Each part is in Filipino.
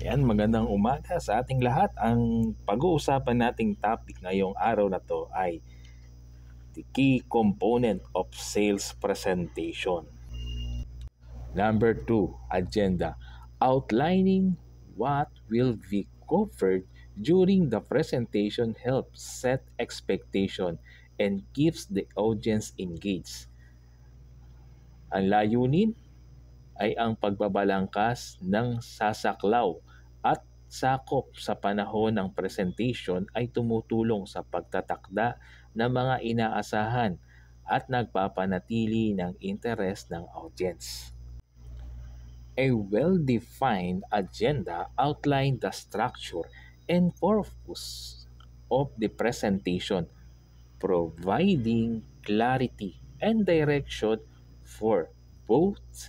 Ayan, magandang umaga sa ating lahat. Ang pag-uusapan nating topic ngayong araw na to ay the key component of sales presentation. Number 2, agenda. Outlining what will be covered during the presentation helps set expectation and keeps the audience engaged. Ang layunin ay ang pagbabalangkas ng sasaklaw at sakop sa panahon ng presentation ay tumutulong sa pagtatakda ng mga inaasahan at nagpapanatili ng interes ng audience. A well-defined agenda outlines the structure and purpose of the presentation, providing clarity and direction for both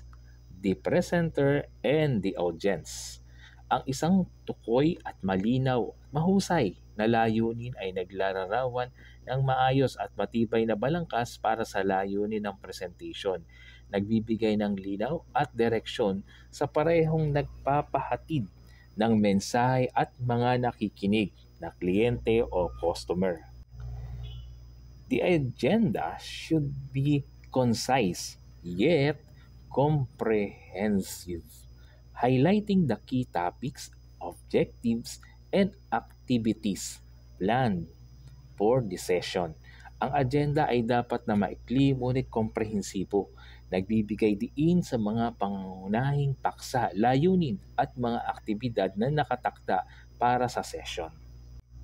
the presenter and the audience. Ang isang tukoy at malinaw at mahusay na layunin ay naglalarawan ng maayos at matibay na balangkas para sa layunin ng presentation. Nagbibigay ng linaw at direksyon sa parehong nagpapahatid ng mensahe at mga nakikinig na kliyente o customer. The agenda should be concise yet comprehensive, highlighting the key topics, objectives, and activities planned for the session. Ang agenda ay dapat na maikli ngunit komprehensibo, nagbibigay diin sa mga pangunahing paksa, layunin at mga aktibidad na nakatakda para sa session.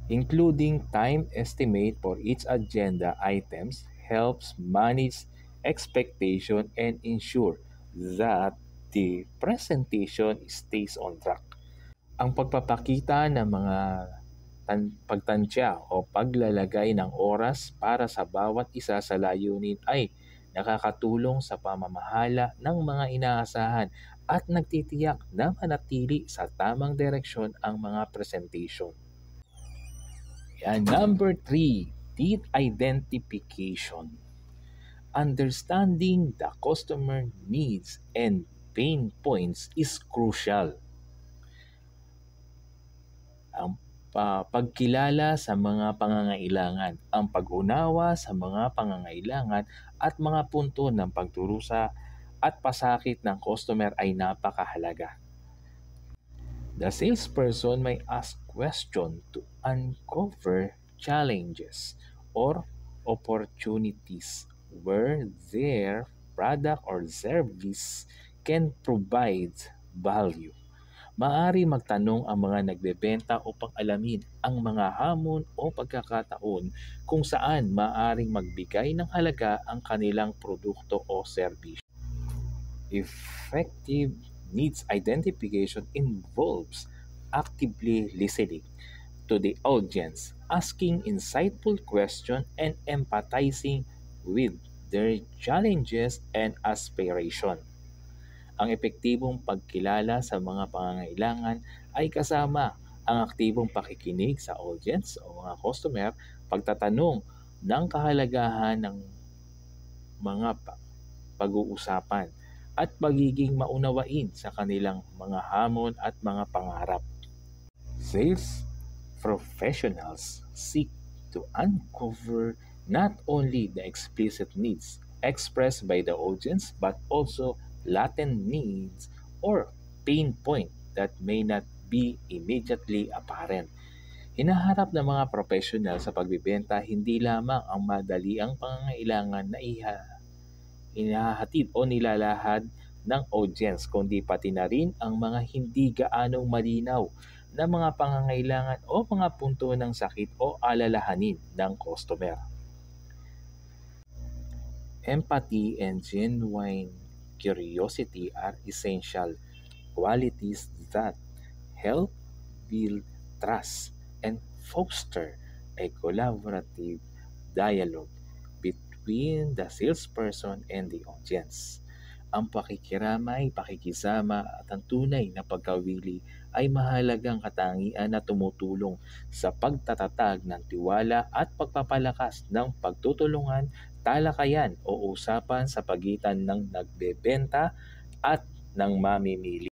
Including time estimate for each agenda items helps manage expectation and ensure that the presentation stays on track. Ang pagpapakita ng mga pagtansya o paglalagay ng oras para sa bawat isa sa layunin ay nakakatulong sa pamamahala ng mga inaasahan at nagtitiyak na manatili sa tamang direksyon ang mga presentation. And number 3, need identification. Understanding the customer needs and pain points is crucial. Ang pagkilala sa mga pangangailangan, ang pag-unawa sa mga pangangailangan at mga punto ng pagdurusa at pasakit ng customer ay napakahalaga. The salesperson may ask questions to uncover challenges or opportunities where their product or service can provide value. Maaari magtanong ang mga nagbebenta upang alamin ang mga hamon o pagkakataon kung saan maaaring magbigay ng halaga ang kanilang produkto o serbisyo. Effective needs identification involves actively listening to the audience, asking insightful questions, and empathizing with their challenges and aspirations. Ang epektibong pagkilala sa mga pangangailangan ay kasama ang aktibong pakikinig sa audience o mga customer, pagtatanong ng kahalagahan ng mga pag-uusapan, at pagiging maunawain sa kanilang mga hamon at mga pangarap. Sales professionals seek to uncover not only the explicit needs expressed by the audience but also latent needs or pain point that may not be immediately apparent. Hinaharap ng mga professional sa pagbibenta hindi lamang ang madaliang pangangailangan na inahatid o nilalahad ng audience, kundi pati na rin ang mga hindi gaanong malinaw na mga pangangailangan o mga punto ng sakit o alalahanin ng customer. Empathy and genuine curiosity are essential qualities that help build trust and foster a collaborative dialogue between the salesperson and the audience. Ang pakikiramay, pakikisama at ang tunay na pagkawili ay mahalagang katangian na tumutulong sa pagtatatag ng tiwala at pagpapalakas ng pagtutulungan, talakayan o usapan sa pagitan ng nagbebenta at ng mamimili.